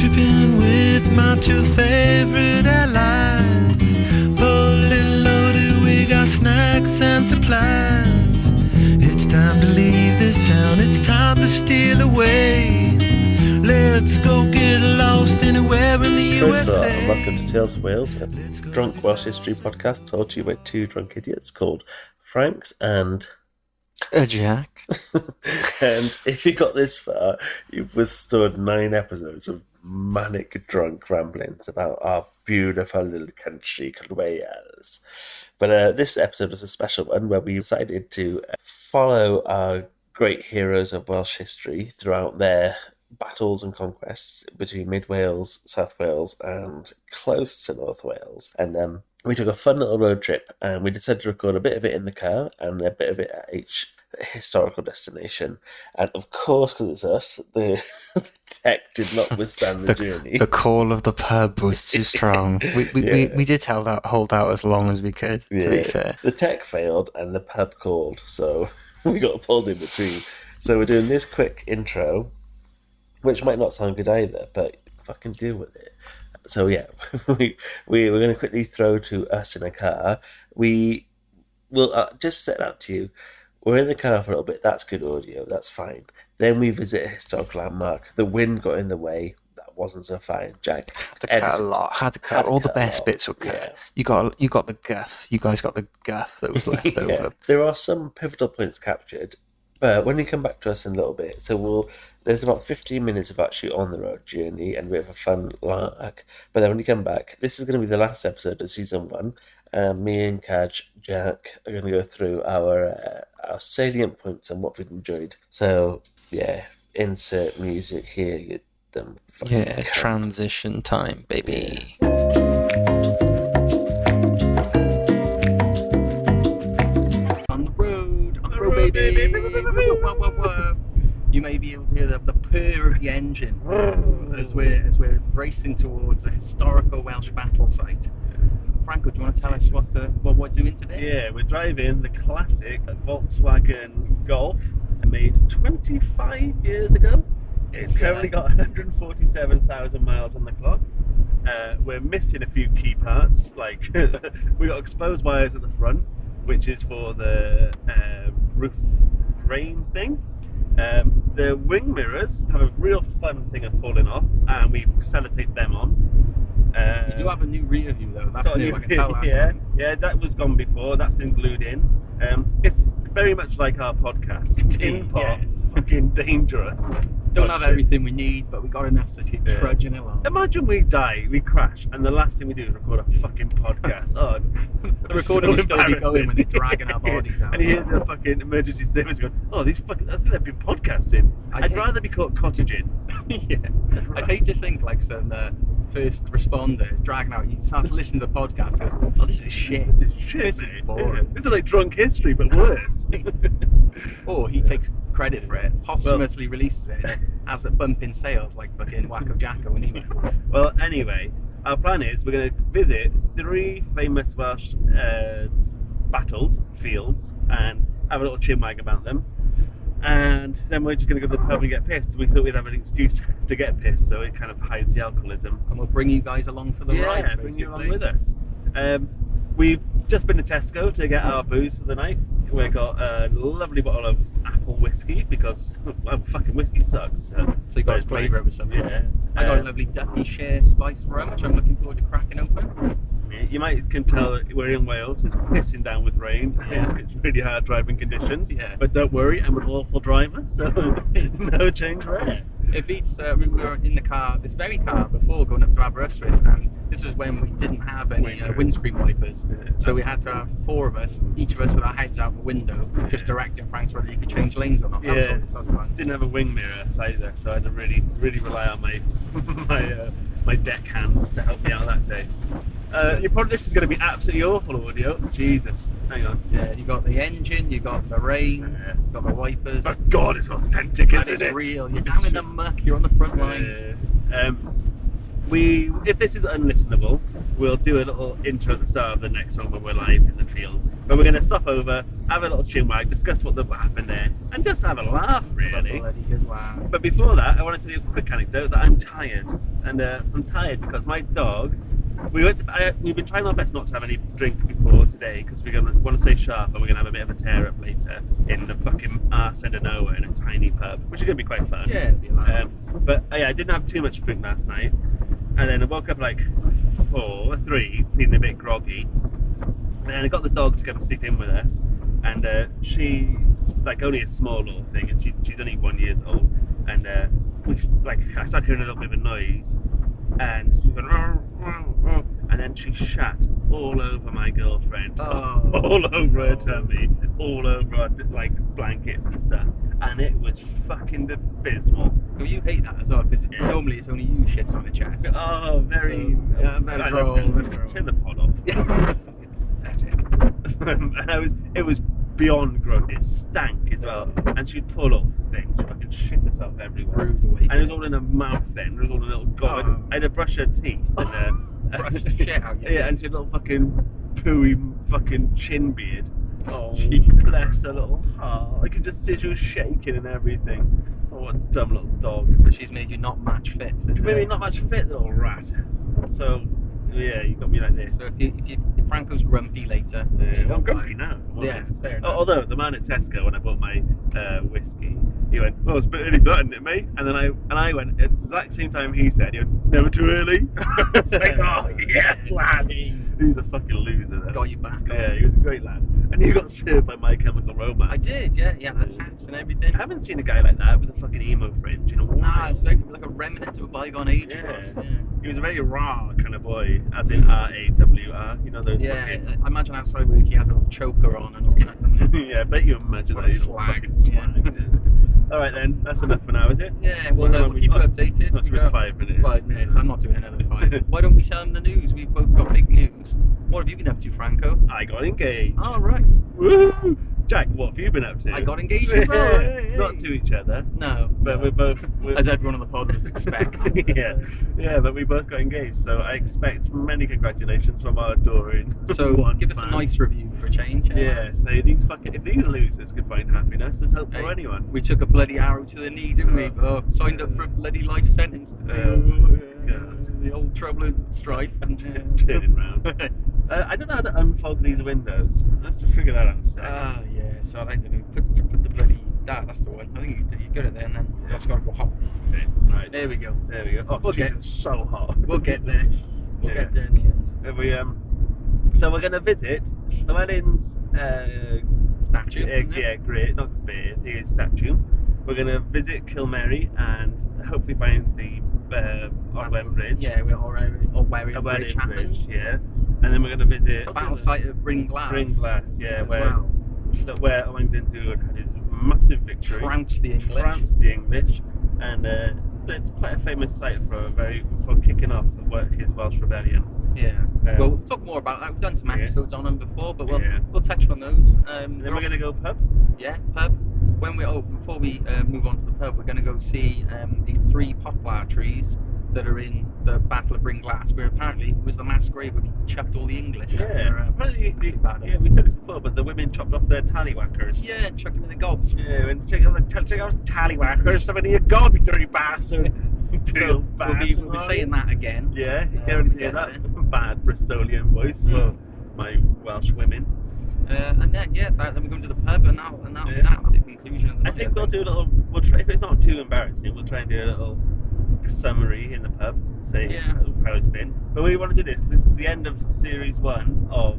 tripping with my two favorite allies. Fully loaded, we got snacks and supplies. It's time to leave this town, it's time to steal away. Let's go get lost anywhere in the USA. And welcome to Tales of Wales, a drunk Welsh history podcast told to you by two drunk idiots called Franks and Jack. And if you got this far, you've withstood 9 episodes of manic drunk ramblings about our beautiful little country called Wales. But this episode is a special one where we decided to follow our great heroes of Welsh history throughout their battles and conquests between Mid Wales, South Wales and close to North Wales. And we took a fun little road trip and we decided to record a bit of it in the car and a bit of it at each historical destination. And of course, because it's us, the tech did not withstand the journey. The call of the pub was too strong. We did hold out as long as we could, to be fair. The tech failed and the pub called, so we got pulled in between. So we're doing this quick intro, which might not sound good either, but fucking deal with it. So yeah, we're going to quickly throw to us in a car. We will just set that to you. We're in the car for a little bit. That's good audio. That's fine. Then we visit a historical landmark. The wind got in the way. That wasn't so fine. Jack had to cut a lot. Had to cut all the best bits were cut. Yeah. You got the guff. You guys got the guff that was left over. There are some pivotal points captured. But when you come back to us in a little bit, there's about 15 minutes of actually on the road journey and we have a fun lark. But then when you come back, this is going to be the last episode of season 1. Me and Jack are going to go through our salient points and what we've enjoyed. So yeah, insert music here. You them fucking cunt. Transition time, baby. Yeah. Baby. You may be able to hear the purr of the engine as we're racing towards a historical Welsh battle site. Franco, do you want to tell us what we're doing today? Yeah, we're driving the classic Volkswagen Golf, made 25 years ago. It's currently got 147,000 miles on the clock. We're missing a few key parts, like we got exposed wires at the front, which is for the roof rain thing. The wing mirrors have a real fun thing of falling off, and we sellotape them on. You do have a new rear view though. That's new. I can tell that. Yeah, that was gone before. That's been glued in. It's very much like our podcast. Tin pot, fucking dangerous. Don't have everything we need, but we got enough to keep trudging along. Imagine we die, we crash, and the last thing we do is record a fucking podcast. Oh, the recording will still be going when they're dragging our bodies out. And you hear the fucking emergency service going, oh, these fucking, I think they've been podcasting. I'd rather be caught cottaging. Yeah. I'd hate to think like some first responders dragging out. You start to listen to the podcast and goes, oh, this is shit. This is shit. This is boring. This is like drunk history, but worse. Or he takes credit for it, posthumously releases it as a bump in sales like fucking Wacko Jacko when he went. Well, anyway, our plan is we're going to visit 3 famous Welsh fields, and have a little chinwag about them. And then we're just going to go to the pub and get pissed. We thought we'd have an excuse to get pissed, so it kind of hides the alcoholism. And we'll bring you guys along for the ride. Yeah, bring you along with us. We've just been to Tesco to get our booze for the night. We got a lovely bottle of apple whiskey because fucking whiskey sucks. So you got a flavour of something. Yeah. I got a lovely Duffy Share spiced rum, which I'm looking forward to cracking open. You can tell we're in Wales. It's pissing down with rain. Yeah. It's really hard driving conditions. Yeah. But don't worry, I'm an awful driver, so no change there. It beats, we were in the car, this very car, before going up to Aberystwyth, and this was when we didn't have any windscreen wipers. So we had to have 4 of us, each of us with our heads out the window, just directing Franks whether he could change lanes or not. That was fun. Didn't have a wing mirror either, so I had to really rely on my deck hands to help me out that day. This is going to be absolutely awful audio. Jesus, hang on. Yeah, you got the engine, you got the rain, you got the wipers. But God, it's authentic, isn't it? It's real. You're down in the muck. You're on the front lines. if this is unlistenable, we'll do a little intro at the start of the next one when we're live in the field. But we're going to stop over, have a little chinwag, discuss what happened there, and just have a laugh, really. Bloody good laugh. But before that, I want to tell you a quick anecdote that I'm tired, and I'm tired because my dog. We've been trying our best not to have any drink before today because we're gonna want to stay sharp and we're gonna have a bit of a tear up later in the fucking arse end of nowhere in a tiny pub, which is gonna be quite fun. Yeah, it'll be like But yeah, I didn't have too much drink last night, and then I woke up like 4 or 3, feeling a bit groggy, and I got the dog to come and sleep in with us, and she's like only a small little thing, and she's only 1 year old, and I started hearing a little bit of a noise. And she went, and then she shat all over my girlfriend, all over her tummy, all over her like blankets and stuff, and it was fucking abysmal. Well, you hate that as well because normally it's only you shits on the chest. Oh, very. So, yeah, better draw. Turn the pod off. Yeah. Fucking pathetic. And it was beyond gross. It stank as well, and she'd pull off things. She fucking shit herself everywhere. And it was all in her mouth then. It was all in a little gob. I had to brush her teeth and brush the shit out your teeth. Yeah, and she had a little fucking pooey fucking chin beard. Oh, Jesus. Bless her little heart. I could just see she was shaking and everything. Oh, what a dumb little dog. But she's made you not match fit. Maybe not much fit, little rat. So, yeah, you got me like this. So if Franco's grumpy later, Yeah, I'm grumpy now. Yeah, fair enough. Although the man at Tesco, when I bought my whiskey, he went, "Oh, it's a bit early for that, isn't it, mate?" And then I went at the exact same time he said, "It's never too early." It's like, oh yes, lad. He's a fucking loser. Then. Got you back. Yeah, he was a great lad, and he got served by My Chemical Romance. I did, yeah. He had the tats and everything. I haven't seen a guy like that with a fucking emo fringe, Nah, it's very like a remnant of a bygone age. Yeah. Yeah. He was a very raw kind of boy, as in RAWR. You know those. Yeah, fucking... I imagine outside work he has a little choker on and all that. Yeah, I bet you imagine What that. a You know, slag. fucking slag. All right then, that's enough for now, is it? Yeah, we'll keep you updated. That's been 5 minutes. 5 minutes. I'm not doing another 5. Why don't we tell them the news? We've both got big news. What have you been up to, Franco? I got engaged. Oh, right. Woo! Jack, what have you been up to? I got engaged as well. Not to each other, No. but we're both. As everyone on the pod would expect. yeah, but we both got engaged, so I expect many congratulations from our adoring. So one give us a fan. nice review for a change. Yeah, so if these losers can find happiness, there's hope for anyone. We took a bloody arrow to the knee, didn't we? Signed up for a bloody life sentence. The old trouble and strife. Turning round. I don't know how to unfog these windows. Let's just figure that out in a second. Yeah, so I don't know. Put the bloody. That's the one. I think you got it there, and then you just gotta go hop. Okay, right. There we go. There we go. Oh, We'll Jesus, get- it's so hot. We'll get there. We'll Yeah. get there in the end. So we're going to visit Llewellyn's Statue. great, not beer, his statue. We're going to visit Kilmary and hopefully find the Orwen Bridge. Yeah, we're already Bridge Orwen happened. Bridge, yeah. And then we're going to visit The battle site of Bringlass. Bringlass, yeah, as where Owain Glyndŵr had his massive victory. Trounced the English. Trounced the English, and it's quite a famous site for kicking off his Welsh rebellion. Yeah. Well, we'll talk more about that. We've done some Yeah. episodes on them before, but we'll Yeah. touch on those. And then we're going to go pub. Yeah, pub. Before we move on to the pub, we're going to go see these 3 poplar trees that are in the Battle of Bringlass, where apparently it was the mass grave where we chucked all the English. Yeah, apparently, we said this before, but the women chopped off their tallywhackers. Yeah, and chucked them in the gobs. Yeah, and check out the tallywhackers, some of you gob, you dirty bastard. So we'll be saying that again. Yeah, you get ready to hear that bad Bristolian voice for my Welsh women. And then then we're going to the pub, and that'll be that. The conclusion of the I think we'll do a little. We'll try, if it's not too embarrassing, we'll try and do a little summary in the pub, say how it's been. But we want to do this because this is the end of series 1 of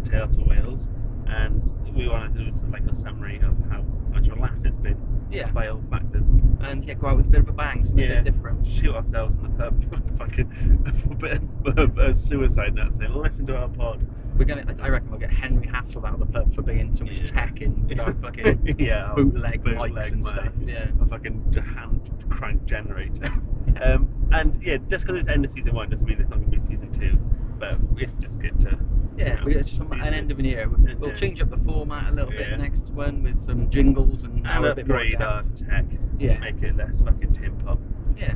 Tales for Wales, and we want to do like a summary of how much of a laugh it's been. Yeah. By all factors. And go out with a bit of a bang, something a bit different. Shoot ourselves in the pub, fucking a bit of a suicide net saying, listen to our pod. I reckon we'll get Henry Hassel out of the pub for bringing so much tech in with our fucking bootleg mics and stuff. Yeah. A fucking hand crank generator. And just because it's end of season 1 doesn't mean there's not going to be season 2. But it's just good to. It's just an end of an era. We'll change up the format a little bit next one with some jingles and a bit more upgrade our depth. tech. Yeah. Make it less fucking tin pop. Yeah.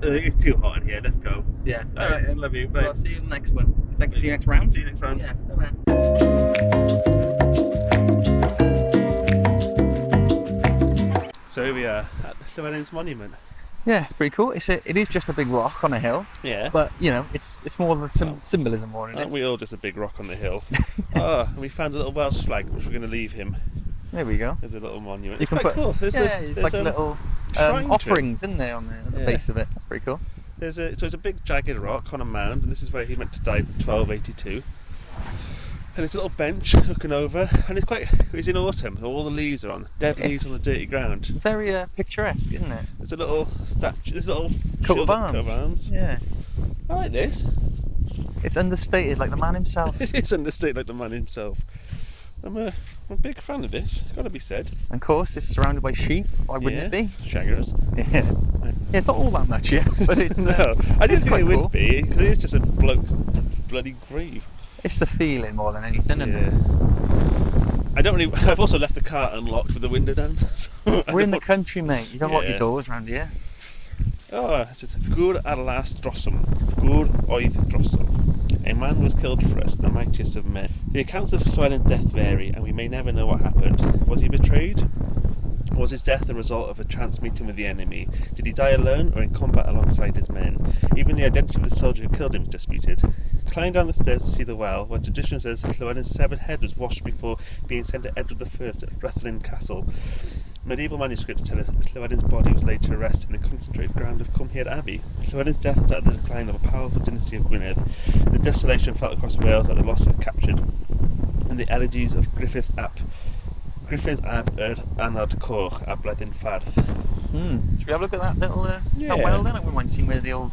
It's too hot in here. Let's go. Yeah. All right, I love you. Bye. Well, I'll see you in the next one. See you next round. See you next round. Yeah. So here we are at the Llewellyn's Monument. Yeah, pretty cool. It is just a big rock on a hill. Yeah. But you know, it's more of a symbolism more than it Aren't is. we all just a big rock on the hill? Oh, and we found a little Welsh flag, which we're going to leave him. There we go. There's a little monument. You It's can quite put, cool. it's like little shrine to it. offerings in there on the Yeah. base of it. That's pretty cool. So it's a big jagged rock on a mound, and this is where he meant to die in 1282. And it's a little bench looking over, and it's in autumn, so all the leaves are on, dead leaves on the dirty ground. Very picturesque, isn't it? There's a little statue, there's a little Coat of shield arms. arms. Yeah. I like this. It's understated, like the man himself. It is understated like the man himself. I'm a big fan of this, gotta be said. And of course, it's surrounded by sheep. Why wouldn't it be? Shaggers. Yeah. Yeah, it's not all that much, yeah, but it's. No, I didn't it's think quite it would cool. be, because it's just a bloke's bloody grave. It's the feeling more than anything, isn't Yeah. it? I've also left the car unlocked with the window down. So We're in the country, mate. You don't lock your doors around here. Oh, it says, Gwr Alas Drossum, Gwr Oedd Drossum. A man was killed for us, the mightiest of men. The accounts of Llewellyn's death vary, and we may never know what happened. Was he betrayed? Was his death the result of a chance meeting with the enemy? Did he die alone or in combat alongside his men? Even the identity of the soldier who killed him is disputed. Climb down the stairs to see the well, where tradition says Llewellyn's severed head was washed before being sent to Edward I at Ruthlin Castle. Medieval manuscripts tell us that Llewellyn's body was laid to rest in the concentrated ground of Cumhir Abbey. Llewellyn's death started the decline of a powerful dynasty of Gwynedd. The desolation felt across Wales at the loss of captured, and the elegies of Griffith Ap Anad Coch a Bledin Farth. Should we have a look at that little Yeah. that well then? I wouldn't mind seeing where the old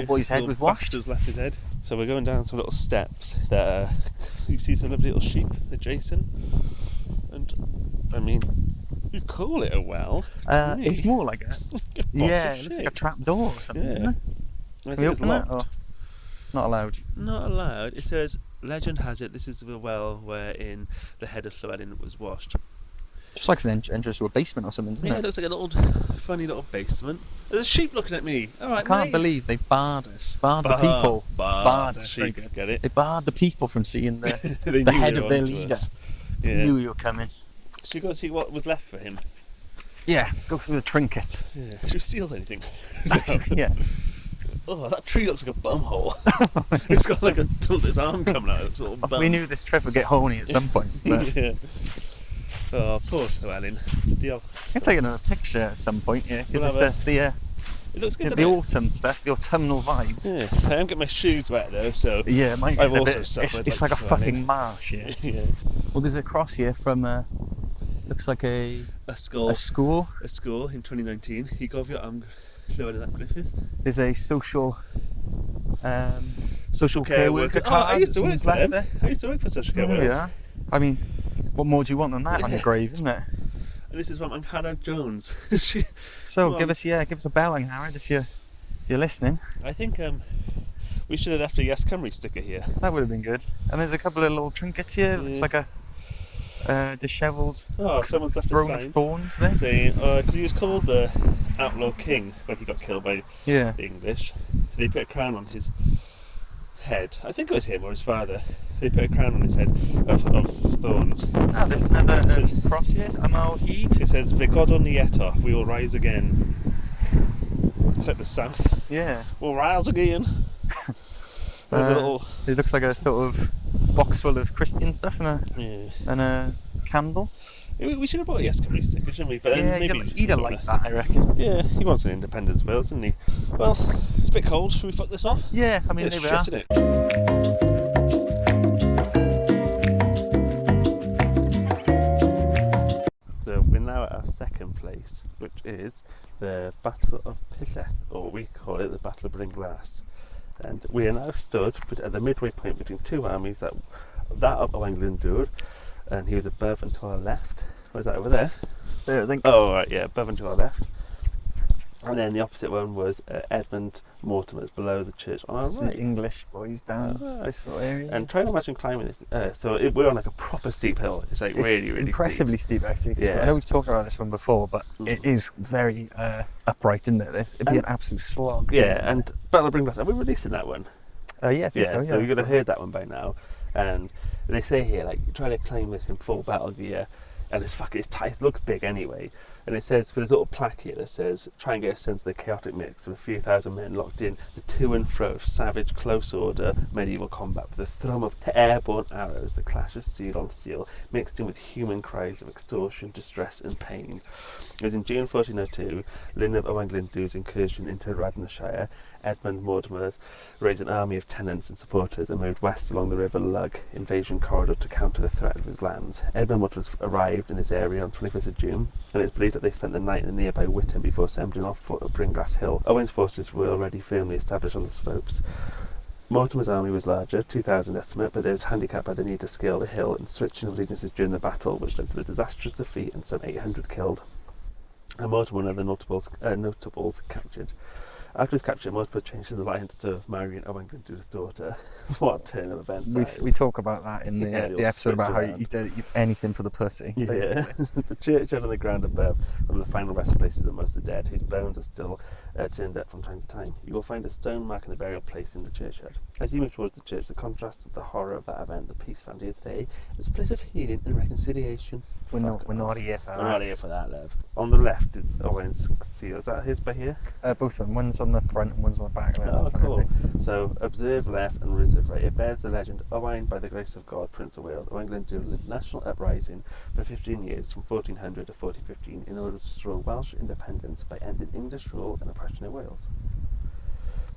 boy's head Little was washed. bastard's left his head. So we're going down some little steps that you see some lovely little sheep adjacent, and I mean, you call it a well. to me. It's more like a box yeah, of it looks shit. like a trap door or something. Yeah. Isn't it? I Can think we it's open that? locked. Or not allowed? Not allowed. It says, legend has it this is the well wherein the head of Llewellyn was washed. Just like an entrance to a basement or something, doesn't Yeah, it? it looks like a little funny little basement. There's a sheep looking at me. All right, I can't mate. believe they barred us. Barred the people. Barred us. Very sheep. good. Get it? They barred the people from seeing the They the knew head they of their were onto leader. us. They Yeah. knew you were coming. Should we go and see what was left for him? Yeah, let's go through the trinkets. Yeah. Should we steal anything? Yeah. Oh, that tree looks like a bum hole. It's got like its arm coming out. It's all bum. We knew this trip would get horny at some point. But Yeah. Oh, poor Llewellyn. Deal. I'm taking another picture at some point, yeah, We'll because have it's It looks good. the doesn't it? autumn stuff, the autumnal vibes. Yeah. I am getting my shoes wet though, so Yeah, it might I've get a also bit, suffered. it's like a Llewellyn. fucking marsh, yeah. Yeah. Well, there's a cross here from, looks like a A school. school in 2019. He gofio am Llewellyn ap Griffith. There's a social care worker Oh, card I used to that work someone's for left them. there. I used to work for social care There we workers. are. I mean, what more do you want than that on your grave, isn't it? And this is from Hannah Jones. So Well, give us a bell, Howard, if you're listening. I think we should have left a Yes Cymru sticker here. That would have been good. And there's a couple of little trinkets here. Yeah. Looks like a dishevelled Oh, someone's left a throne sign of thorns there. saying, because he was called the Outlaw King when he got killed by Yeah. the English. They put a crown on his head. I think it was him or his father. They put a crown on his head of thorns. Ah, there's another cross here. Amal Heed. It says, Vigod ni eto, we will rise again. It's like the south. Yeah. We'll rise again. There's a little. It looks like a sort of box full of Christian stuff Yeah. and a candle. We should have bought a Yes Cymru sticker, shouldn't we? But then Yeah, maybe he'd have liked that, I reckon. Yeah, he wants an independence bill, doesn't he? Well, it's a bit cold. Should we fuck this off? Yeah, I mean, It's there we are. shit, isn't it? So we're now at our second place, which is the Battle of Pilleth, or we call it the Battle of Brynglas. And we are now stood at the midway point between two armies, that of Owain Glyndŵr, and he was above and to our left. Where's that, over there? There, I think. Oh, right, yeah, above and to our left. And then the opposite one was Edmund Mortimer's below the church on our The right. English boys down this sort of area. And try to imagine climbing this. We're on like a proper steep hill. It's like really, really impressively steep actually. Yeah. I know we've talked about this one before, but it is very upright, isn't it? It'd be an absolute slog. Yeah, and Battle of Bringlass, are we releasing that one? Yeah, I think so. So you could have heard that one by now. And they say here, like, try to climb this in full battle gear, and it's tight. It looks big anyway. And it says, there's a little plaque here that says, try and get a sense of the chaotic mix of a few thousand men locked in the to and fro of savage, close order, medieval combat, with the thrum of airborne arrows, the clash of steel on steel, mixed in with human cries of extortion, distress, and pain. It was in June 1402, Lynn of Owain-Glyndwr's incursion into Radnorshire. Edmund Mortimer raised an army of tenants and supporters and moved west along the River Lug invasion corridor to counter the threat of his lands. Edmund Mortimer arrived in this area on 21st of June, and it's believed that they spent the night in the nearby Witham before assembling off foot at Bringlass Hill. Owen's forces were already firmly established on the slopes. Mortimer's army was larger, 2,000 estimate, but it was handicapped by the need to scale the hill and switching of allegiances during the battle, which led to the disastrous defeat and some 800 killed. And Mortimer and other notables captured. After his capture, Mortimer changed his alliance to marrying Owain-Glyndwr's daughter. What a turn of events! We talk about that in the he'll episode about switch how around. you do anything for the pussy. Yeah, basically. the churchyard on the ground above, one of the final resting places of most of the dead, whose bones are still turned up from time to time. You will find a stone marking the burial place in the churchyard. As you move towards the church, the contrast to the horror of that event, the peace found here today, is a place of healing and reconciliation. We're not here for that. We're not here for that, love. On the left, it's Owen's seal. Is that his by here? Both of them. One's on the front and one's on the back. Oh, cool. So, observe left and reserve right. It bears the legend, Owain, by the grace of God, Prince of Wales, Owain-Glyndwr led national uprising for 15 years, from 1400 to 1415, in order to restore Welsh independence by ending English rule and oppression in Wales.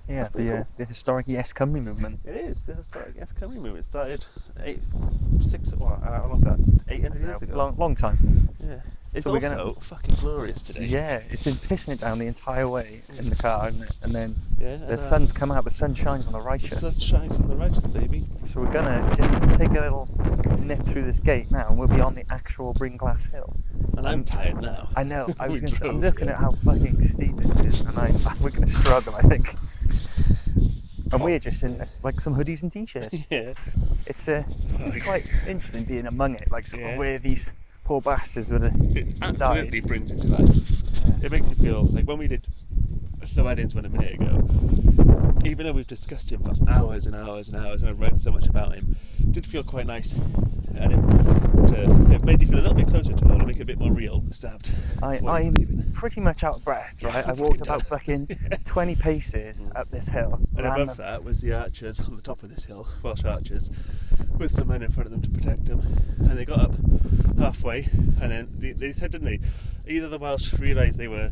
Yeah, cool. the historic Yes Cymru movement. It is the historic Yes Cymru movement. It started 800 years ago. Long time. Yeah. It's So we're also fucking glorious today. Yeah, it's been pissing it down the entire way in the car, hasn't it? And then Yeah, the sun's come out, the sun shines on the The righteous. sun shines on the righteous, baby. So we're gonna just take a little nip through this gate now, and we'll be on the actual Bringlass Hill. And I'm tired now. I know. I'm We looking drove, at how fucking steep it is, and we're gonna struggle, I think. And we're just in like some hoodies and t-shirts. Yeah. It's quite interesting being among it, like sort Yeah. of where these poor bastards would have It absolutely died. brings it to life. It makes you feel like when we did the weddings one a minute ago, even though we've discussed him for hours and hours and hours and I've read so much about him, it did feel quite nice. And it made you feel a little bit closer to it, and make it a bit more real. Stabbed. I'm pretty much out of breath, right? I walked about fucking 20 paces up this hill. And ran above that was the archers on the top of this hill, Welsh archers, with some men in front of them to protect them. And they got up halfway, and then they said, didn't they? Either the Welsh realised they were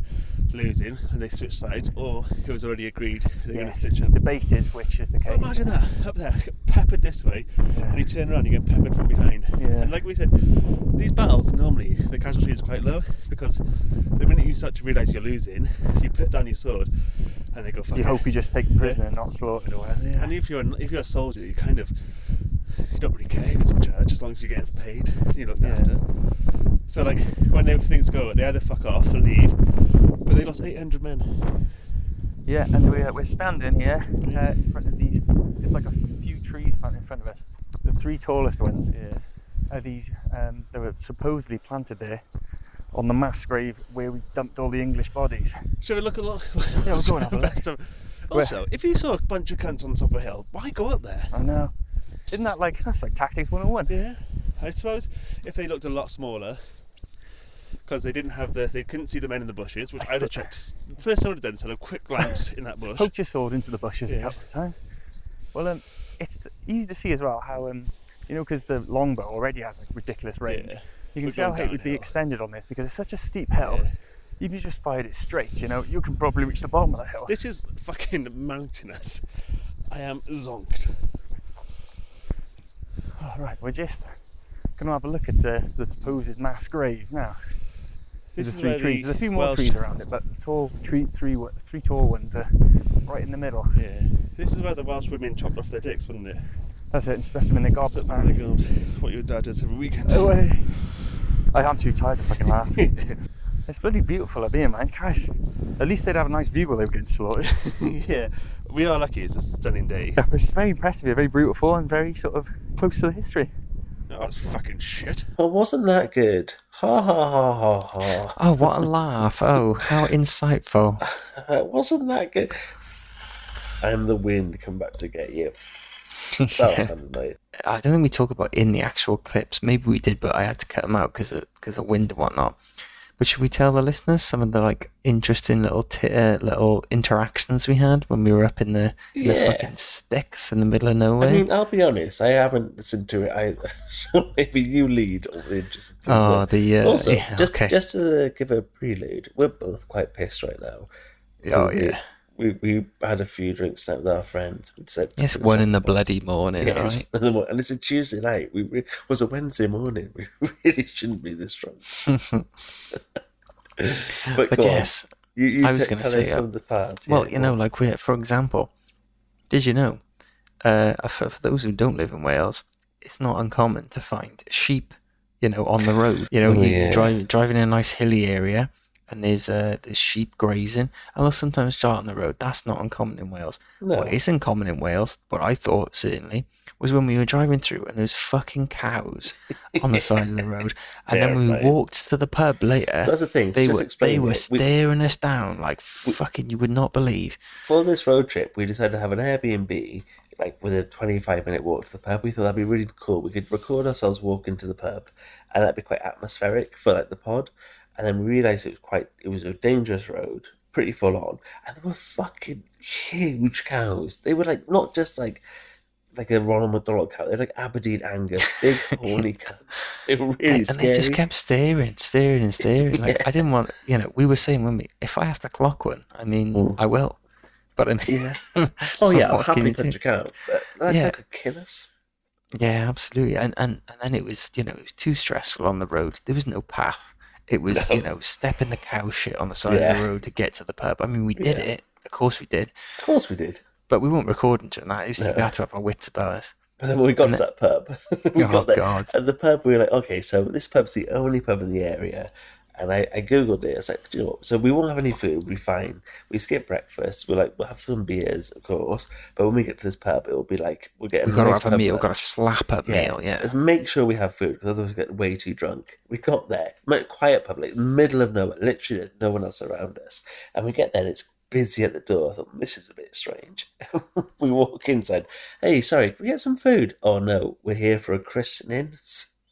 losing and they switched sides, or it was already agreed they were going to stitch up. Debated which is the case. Imagine that, up there, peppered this way, and you turn around, you get peppered from behind. Yeah. And like we said, these battles, normally the casualty is quite low, because the minute you start to realise you're losing, you put down your sword, and they go, fuck You it. hope you just take the prisoner and not slaughtered or whatever. Yeah. And if you're a soldier, you don't really care who's in charge, as long as you're getting paid and you're looked after. So like, when things go, they either fuck off and leave, but they lost 800 men. Yeah, and we're standing here in front of these. It's like a few trees planted in front of us. The three tallest ones are these. They were supposedly planted there on the mass grave where we dumped all the English bodies. Shall we look at Yeah, we'll go and have a look. Also, if you saw a bunch of cunts on the top of a hill, why go up there? I know. Isn't that that's like Tactics 101? Yeah, I suppose if they looked a lot smaller, because they couldn't see the men in the bushes, which I'd have checked. First time I would have done is had a quick glance in that bush. Poke your sword into the bushes a Yeah. couple of times. Well, it's easy to see as well how because the longbow already has like ridiculous range. Yeah. You can We're see how going it would be downhill. extended on this because it's such a steep hill. Yeah. If you just fired it straight, you can probably reach the bottom of the hill. This is fucking mountainous. I am zonked. All right, we're just going to have a look at the supposed mass grave now. This There's is three where trees. the There's a few more Welsh- trees around it, but three tall ones are right in the middle. Yeah. This is where the Welsh women chopped off their dicks, wasn't it? That's it, and stuffed them in their gobs. Stuck them in their gobs. What your dad does every weekend. I'm too tired to fucking laugh. It's bloody beautiful up here, man. Christ. At least they'd have a nice view while they were getting slaughtered. Yeah, we are lucky. It's a stunning day. Yeah, it's very impressive, very beautiful, and very sort of close to the history. Oh, it's fucking shit. Oh, wasn't that good? Ha ha ha ha ha. Oh, what a laugh. Oh, how insightful. Wasn't that good? I'm the wind, come back to get you. That sounded nice. I don't think we talk about in the actual clips. Maybe we did, but I had to cut them out because of wind and whatnot. But should we tell the listeners some of the like interesting little interactions we had when we were up in the fucking sticks in the middle of nowhere? I mean, I'll be honest, I haven't listened to it either. So maybe you lead all the interesting things. Also, just to give a prelude, we're both quite pissed right now. Oh yeah. We had a few drinks out with our friends. We said it's 1 in the bloody morning, yeah, right? And it's a Tuesday night. It was a Wednesday morning. We really shouldn't be this drunk. but yes, you I was going to say some of the parts. Well, like for example, did you know? For those who don't live in Wales, it's not uncommon to find sheep, on the road. Driving in a nice hilly area. And there's sheep grazing, and they'll sometimes start on the road. That's not uncommon in Wales. No. What is uncommon in Wales, what I thought certainly, was when we were driving through and there's fucking cows on the side of the road. And then we walked to the pub later. So that's the thing. They were staring us down like fucking you would not believe. For this road trip, we decided to have an Airbnb, like with a 25-minute walk to the pub. We thought that'd be really cool. We could record ourselves walking to the pub, and that'd be quite atmospheric for like the pod. And then we realised it was a dangerous road, pretty full on, and there were fucking huge cows. They were like not just like a Ronald McDonald cow. They're like Aberdeen Angus, big horny cows. They were really scary. And they just kept staring. Like I didn't want, we were saying when if I have to clock one, I mean, I will. But I mean, I'll happily punch a cow. But that could kill us. Yeah, absolutely. And then it was, it was too stressful on the road. There was no path. It was, stepping the cow shit on the side of the road to get to the pub. I mean, we did it. Of course we did. Of course we did. But we weren't recording during that. We had to have our wits about us. But then when we got to that pub, got there. God. And the pub, we were like, okay, so this pub's the only pub in the area. And I Googled it. I was like, do you know what? So we won't have any food. We'll be fine. We skip breakfast. We'll have some beers, of course. But when we get to this pub, it'll be like, we've got to have a meal. We've got to slap up meal, yeah. Let's make sure we have food, because otherwise we get way too drunk. We got there. Quiet pub, like middle of nowhere. Literally, there's no one else around us. And we get there and it's busy at the door. I thought, this is a bit strange. We walk inside. Hey, sorry, can we get some food? Oh, no, we're here for a christening.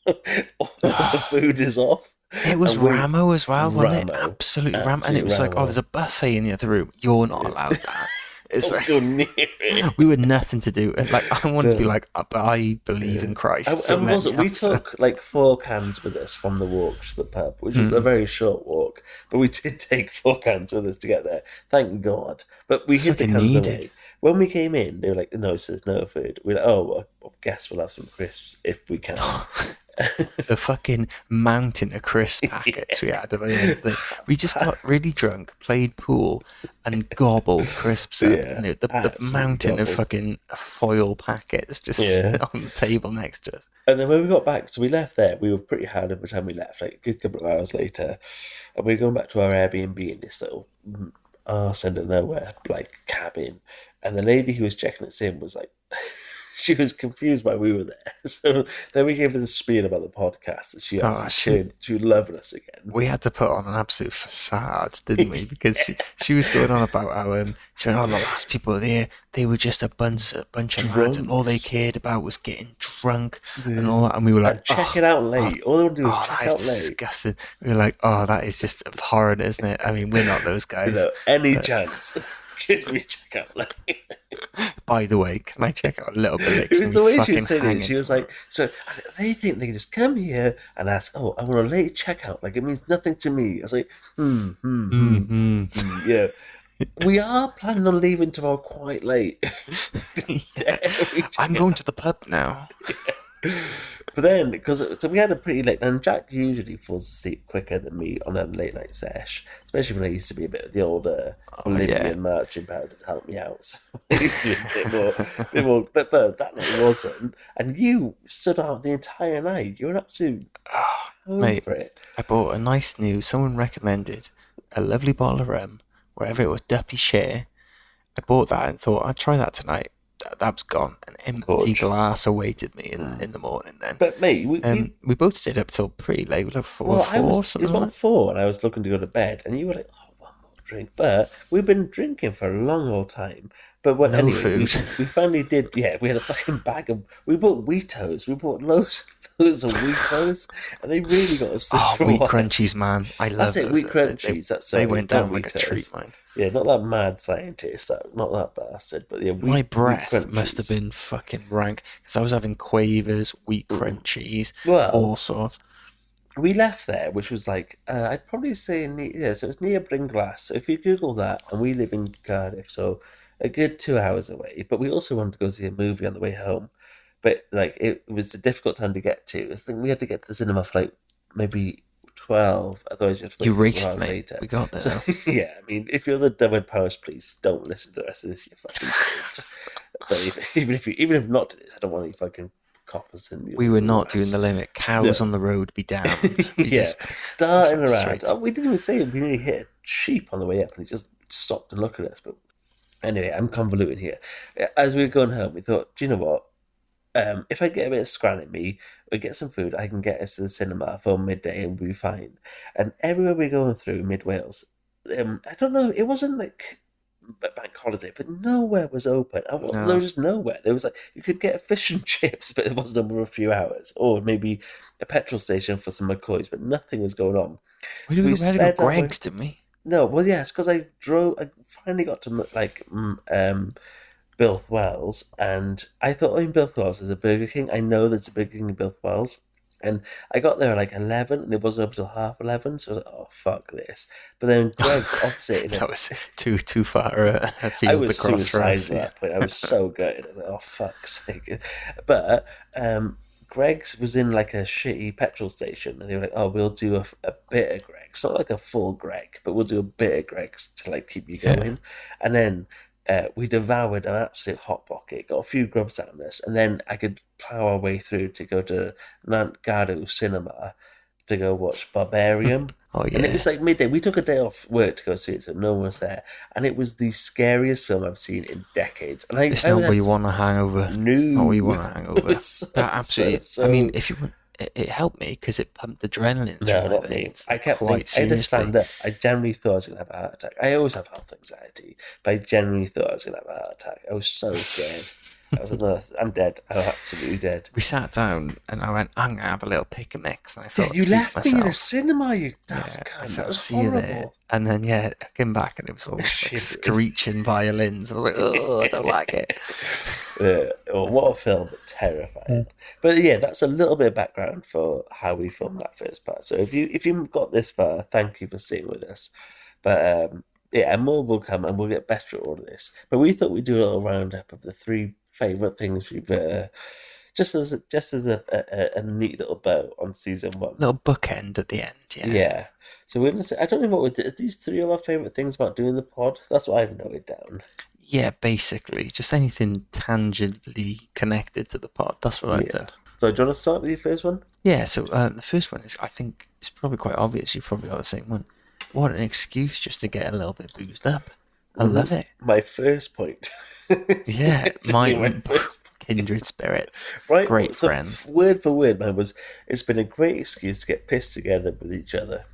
All the food is off. It was Ramo as well, wasn't it? Absolutely Ramo. And it was like, there's a buffet in the other room. You're not allowed that. It's like, go near it. We were nothing to do. Like, I wanted to be like, I believe in Christ. We took like 4 cans with us from the walk to the pub, which was a very short walk, but we did take 4 cans with us to get there. Thank God. But we hid the cans away. When we came in, they were like, no, so there's no food. We're like, I guess we'll have some crisps if we can. The fucking mountain of crisp packets we had. We just got really drunk, played pool, and gobbled crisps up. And the mountain of fucking foil packets just on the table next to us. And then when we got back, so we left there, we were pretty hard every time we left, like a good couple of hours later. And we were going back to our Airbnb in this little arse end of nowhere, like cabin. And the lady who was checking us in was like... She was confused why we were there. So then we gave her the spiel about the podcast, and she loved us again. We had to put on an absolute facade, didn't we? Because she was going on about how she went, the last people there, they were just a bunch of lads, and all they cared about was getting drunk and all that. And we were like, check it out late. All they want to do is check out late. Disgusting. We were like, that is just horrid, isn't it? I mean, we're not those guys. Any chance. Could we check out late? By the way, can I check out a little bit? It was the way she was saying it. She was like, so they think they can just come here and ask, I want a late checkout. Like, it means nothing to me. I was like, yeah. We are planning on leaving tomorrow quite late. I'm going to the pub now. But then, so we had a pretty late, and Jack usually falls asleep quicker than me on a late night sesh, especially when I used to be a bit of the older Bolivian marching powder to help me out. So I used to be a bit more, but that night wasn't. And you stood out the entire night. You were up to home Mate, for it. I bought a nice new, someone recommended a lovely bottle of rum, wherever it was, Duppy Share. I bought that and thought, I'd try that tonight. That was gone. An empty Gorge. glass awaited me in the morning then. But mate, We both stayed up till pretty late, like 4 well, or 4 it or was something about like that. 4, and I was looking to go to bed, and you were like, "Oh, one more drink." But we've been drinking for a long old time. But No anyway, food. we finally did. Yeah, we had a fucking bag of. We bought Wheatos. We bought loads of Wheatos, and they really got us through Oh, for a wheat while. crunchies, man. I love That's it, those. wheat crunchies. That's They sorry, went not down like a Wheatos. treat, man. Yeah, not that mad scientist, not that bastard, but yeah, My wheat breath must have crunchies. been fucking rank because I was having quavers, wheat crunchies, Well, all sorts. we left there, which was like I'd probably say so it was near Bringlass. So if you Google that, and we live in Cardiff, so a good 2 hours away. But we also wanted to go see a movie on the way home, but like it was a difficult time to get to. I think we had to get to the cinema for like maybe 12, otherwise you have to You wait a couple raced, hours mate. later. We got there. So yeah, I mean, if you're the David Powers, please don't listen to the rest of this, you fucking pigs. But even if not to this, I don't want any fucking coppers in you. We were not doing the limit. Cows on the road, be damned. We Yeah, just darting went around. straight. Oh, we didn't even say we nearly hit a sheep on the way up, and he just stopped and looked at us. But anyway, I'm convoluting here. As we were going home, we thought, do you know what? If I get a bit of scran in me, we get some food, I can get us to the cinema for midday and we'll be fine. And everywhere we're going through mid Wales, I don't know, it wasn't like a bank holiday, but nowhere was open. No. There was just nowhere. There was like you could get fish and chips, but it wasn't over a few hours, or maybe a petrol station for some McCoys, but nothing was going on. We So we had to go sped our way- Greg's, didn't we? No, well, yes, because I finally got to Bilth Wells, and I thought in Bilth Wells there's a Burger King. I know there's a Burger King in Bilth Wells, and I got there at like 11, and it wasn't up until 11:30. So I was like, "Oh fuck this!" But then Greg's opposite. That was too far afield I to was cross for us. suicidal at that point. I was so good. I was like, "Oh fuck's sake!" But Greg's was in like a shitty petrol station, and they were like, "Oh, we'll do a bit of Greg's, not like a full Greg, but we'll do a bit of Greg's to like keep you going." And then we devoured an absolute hot pocket, got a few grubs out of this, and then I could plough our way through to go to Nantgadu Cinema to go watch Barbarian. Oh yeah. And it was like midday. We took a day off work to go see it, so no one was there. And it was the scariest film I've seen in decades. And It's not what you want a hangover. No. Not what you want a hangover. So- That absolutely. so- I mean, if you it helped me because it pumped adrenaline through No, my not me. veins. I kept quite thinking, I had to seriously. stand up. I generally thought I was going to have a heart attack. I always have health anxiety, but I generally thought I was going to have a heart attack. I was so scared. I was like, "No, I'm dead. I'm absolutely dead." We sat down and I went, I'm gonna have a little pick a mix. And I thought, You to left keep me in a myself- cinema, you daft Yeah, I cunt. said, That I'll was see you there. horrible. And then I came back and it was all like Shivering. screeching violins. I was like, oh, I don't like it. Well, what a film, but terrifying. But yeah, that's a little bit of background for how we filmed that first part. So if you got this far, thank you for staying with us. But yeah, and more will come, and we'll get better at all of this. But we thought we'd do a little roundup of the 3 favourite things we've just as a neat little bow on season 1. Little bookend at the end, yeah. Yeah. So we're gonna say, I don't know what are these 3 of our favourite things about doing the pod. That's what I've noted down. Yeah, basically. Just anything tangibly connected to the pod. That's what I've done. So do you want to start with your first one? Yeah, so the first one is, I think, it's probably quite obvious. You've probably got the same one. What an excuse just to get a little bit boozed up. I love it. My first point. Yeah, my my first kindred spirits. Right, Great so friends. Word for word, mine was, it's been a great excuse to get pissed together with each other.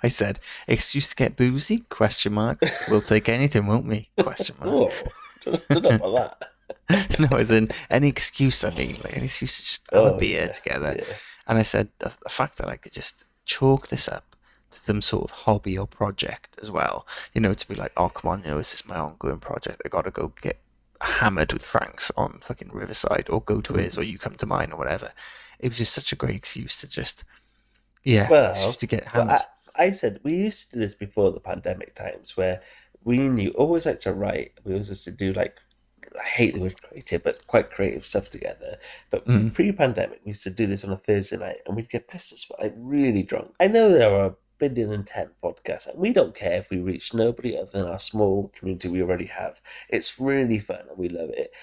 I said, excuse to get boozy? Question mark. We'll take anything, won't we? Question mark. Oh, don't know about that. No, as in any excuse, I mean, like any excuse to just have a beer yeah, together. yeah. And I said the fact that I could just chalk this up to some sort of hobby or project as well, to be like, oh, come on, this is my ongoing project. I got to go get hammered with Franks on fucking Riverside, or go to his, or you come to mine, or whatever. It was just such a great excuse to just, excuse to get hammered. I said we used to do this before the pandemic times, where we knew always like to write. We always used to do like, I hate the word creative, but quite creative stuff together. But pre-pandemic, we used to do this on a Thursday night, and we'd get pissed as well, like really drunk. I know there are 1,010 podcasts, and we don't care if we reach nobody other than our small community we already have. It's really fun, and we love it.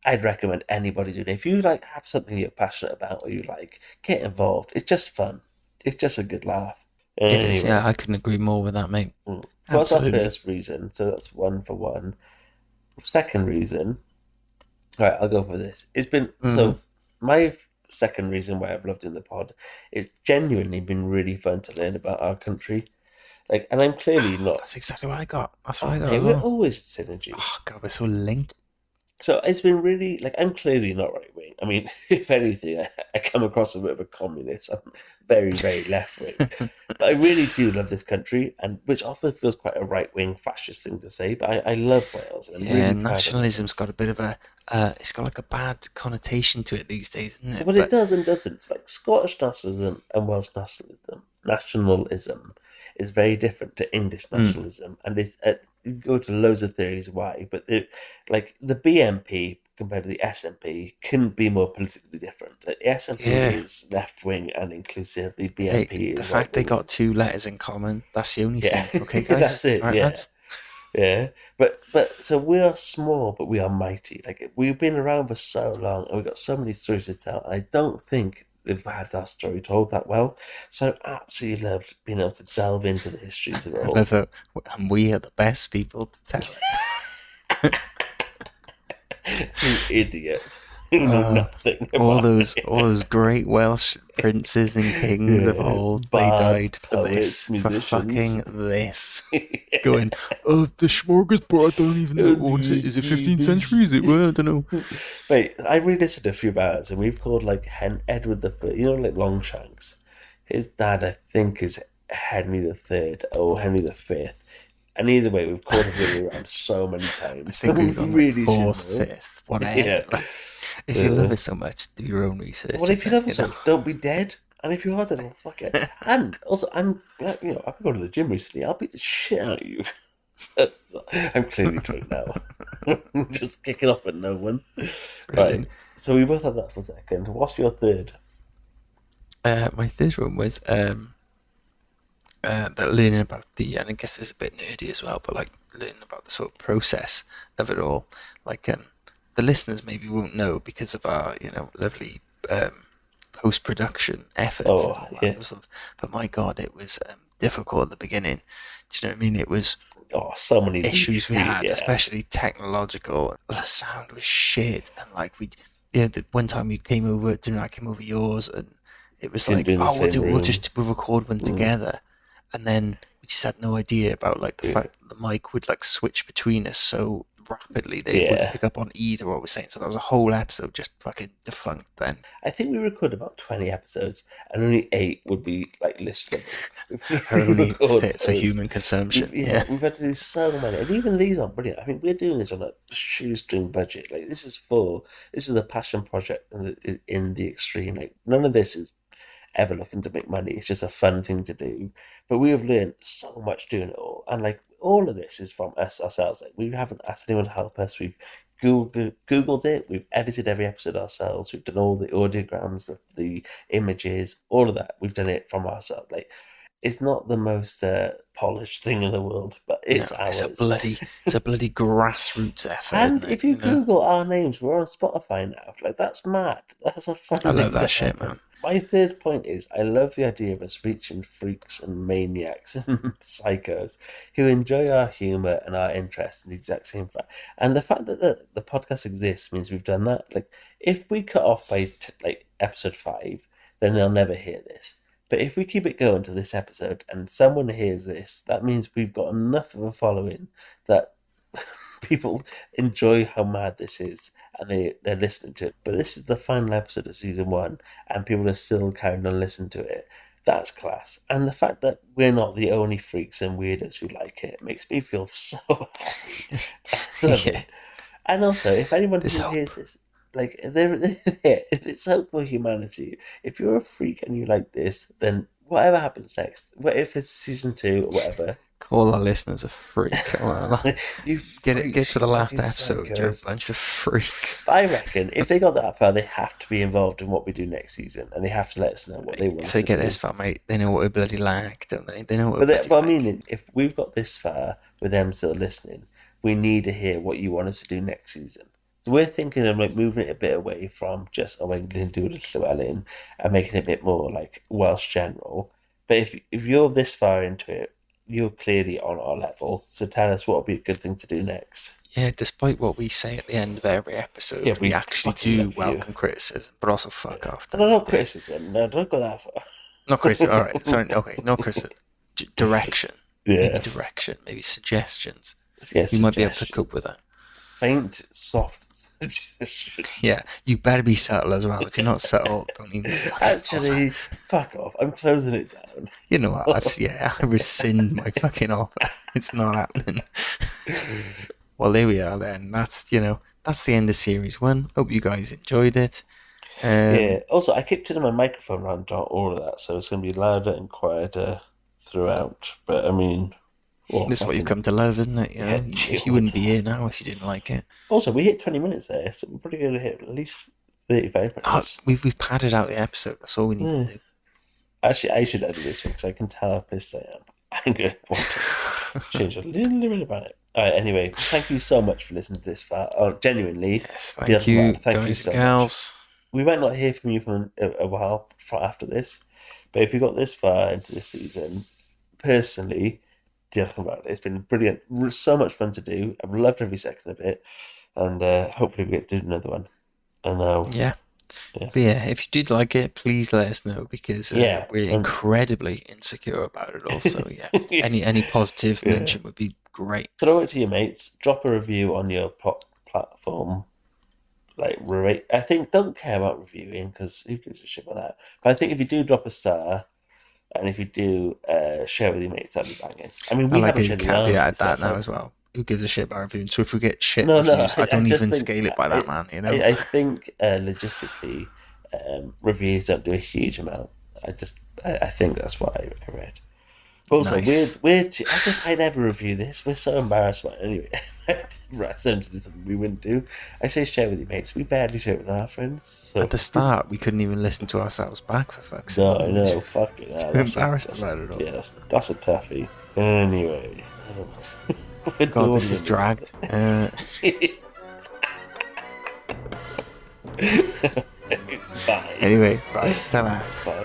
I'd recommend anybody doing it. If you like have something you're passionate about or you like, get involved. It's just fun. It's just a good laugh. It is. Anyway, Yeah, I couldn't agree more with that, mate. what's our Absolutely. first reason? So that's one for one. Second reason, right? I'll go for this. It's been so. My second reason why I've loved doing the pod is genuinely been really fun to learn about our country. Like, and I'm clearly not. That's exactly what I got. That's what I got Mate, as we're well. always synergy. Oh god, we're so linked. So it's been really like I'm clearly not right wing. I mean, if anything, I come across a bit of a communist. I'm very, very left wing. But I really do love this country, and which often feels quite a right wing fascist thing to say. But I love Wales. And I'm Yeah, really proud of nationalism's Wales. got a bit of a. It's got like a bad connotation to it these days, isn't it? Well, it does and doesn't. It's like Scottish nationalism and Welsh nationalism is very different to English nationalism, and it's you go to loads of theories why, but like the BNP compared to the SNP couldn't be more politically different. Like, the SNP Yeah. is left wing and inclusive. The Hey, BNP the is fact they right-wing. got 2 letters in common, that's the only Yeah, thing. Okay, guys? that's it. All right, Yeah. lads? Yeah, but so we are small, but we are mighty. Like we've been around for so long, and we've got so many stories to tell. And I don't think we've had our story told that well. So I absolutely loved being able to delve into the histories of it I all. love that. And we are the best people to tell it. You idiot! You know nothing about all those it. great Welsh princes and kings of Yeah, old, they bards, died for poets, this, for musicians. fucking this. Going, oh, the smorgasbord, I don't even know, what is it? Is it 15th century? Is it? Well, I don't know. Wait, I re-listened a few hours, and we've called like Edward the First. You know, like Longshanks. His dad, I think, is Henry the Third or Henry the Fifth. And either way, we've called him around so many times. I think we've gone like 4th, should know. 5th, whatever. Yeah. Like, if you love it so much, do your own research. Well, if you love it so know. much, don't be dead. And if you are dead, well, fuck it. And also, I've been going to the gym recently. I'll beat the shit out of you. I'm clearly drunk now. I'm just kicking off at no one. Brilliant. Right. So we both had that for a second. What's your third? My third one was that learning about and I guess it's a bit nerdy as well, but like learning about the sort of process of it all. Like the listeners maybe won't know because of our lovely post-production efforts. Oh, and all that yeah. stuff. But my God, it was difficult at the beginning. Do you know what I mean? It was So many issues we had, yeah. especially technological. The sound was shit, and like the one time we came over, I came over yours, and it was like, be in the same we'll room. we'll record one together, and then we just had no idea about like the fact that the mic would like switch between us so rapidly they Yeah. wouldn't pick up on either what we're saying. So that was a whole episode just fucking defunct then. I think we recorded about 20 episodes, and only 8 would be like listenable. Are only Record fit for those. human consumption. We've had to do so many, and even these aren't brilliant. I mean, we're doing this on a shoestring budget. Like this is a passion project in the extreme. Like none of this is ever looking to make money. It's just a fun thing to do. But we have learned so much doing it all, and like all of this is from us ourselves. Like we haven't asked anyone to help us. We've Googled it. We've edited every episode ourselves. We've done all the audiograms, the images, all of that. We've done it from ourselves. Like it's not the most polished thing in the world, but it's ours. It's a bloody grassroots effort. And isn't it? if you Google our names, we're on Spotify now. Like that's mad. That's a fun. I love thing that to shit, happen. man. My third point is I love the idea of us reaching freaks and maniacs and psychos who enjoy our humour and our interests in the exact same fact. And the fact that the podcast exists means we've done that. Like if we cut off by like episode 5, then they'll never hear this. But if we keep it going to this episode and someone hears this, that means we've got enough of a following that people enjoy how mad this is and they're listening to it. But this is the final episode of season 1 and people are still carrying on listening to it. That's class. And the fact that we're not the only freaks and weirdos who like it makes me feel so happy. I love it. And also, if anyone who hears this, like, it's hope for humanity. If you're a freak and you like this, then whatever happens next, what if it's season 2 or whatever, call our listeners a freak. you get to the last fucking episode. You're a psychos. bunch of freaks. But I reckon if they got that far, they have to be involved in what we do next season, and they have to let us know what they want. If they get this far, mate, they know what we bloody like, don't they? They know what. But I mean, if we've got this far with them still listening, we need to hear what you want us to do next season. So we're thinking of like moving it a bit away from just we're going to do a little Llewellyn and making it a bit more like Welsh general. But if you're this far into it, you're clearly on our level. So tell us what would be a good thing to do next. Yeah, despite what we say at the end of every episode, Yeah, we we actually fucking do love you. welcome criticism, but also fuck off. No, not criticism. No, don't go that far. Not criticism. All right, sorry. Okay, no criticism. Direction. Yeah. Maybe direction. Maybe suggestions. Yes, You might be able to cope with that. Faint, soft suggestions. Yeah, you better be subtle as well. If you're not subtle, don't even. Actually, fuck off. I'm closing it down. You know what? I rescind my fucking offer. It's not happening. Well, there we are then. That's the end of series 1. Hope you guys enjoyed it. Yeah. Also, I keep turning my microphone around all of that, so it's going to be louder and quieter throughout. But I mean, this is what you've come to love, isn't it? Yeah, If you wouldn't be here now if you didn't like it. Also, we hit 20 minutes there, so we're probably going to hit at least 35 minutes. We've padded out the episode. That's all we need to do. Actually, I should edit this one because I can tell how pissed I am. I'm going to want to change a little bit about it. All right, anyway, thank you so much for listening to this far. Oh, genuinely. Yes, thank you, thank guys you so and gals. much. We might not hear from you for a while after this, but if you got this far into this season, personally, diolch yn fawr. It's been brilliant. So much fun to do. I've loved every second of it, and hopefully we get to do another one. And yeah. But yeah, if you did like it, please let us know because we're incredibly insecure about it all. So yeah, any positive mention would be great. Throw it to your mates. Drop a review on your platform. Like, I think don't care about reviewing because who gives a shit about that. But I think if you do drop a star, and if you do share with your mates, that'd be banging. I mean, we I like haven't a shared caveat that now as well. Who gives a shit about reviewing? So if we get shit No, reviews, I don't even think, scale it by that, man. You know, I think logistically, reviews don't do a huge amount. I think that's what I read. But also, Nice. we're as if I never review this. We're so embarrassed by it. Anyway, essentially something we wouldn't do. I say share with your mates. We barely share it with our friends. So. At the start, we couldn't even listen to ourselves back for fuck's sake. No, I know. Fuck it. We're embarrassed about it all. Yeah, that's a toughie. Anyway. God, this is dragged. Bye. Anyway, bye. Ta-da. Bye.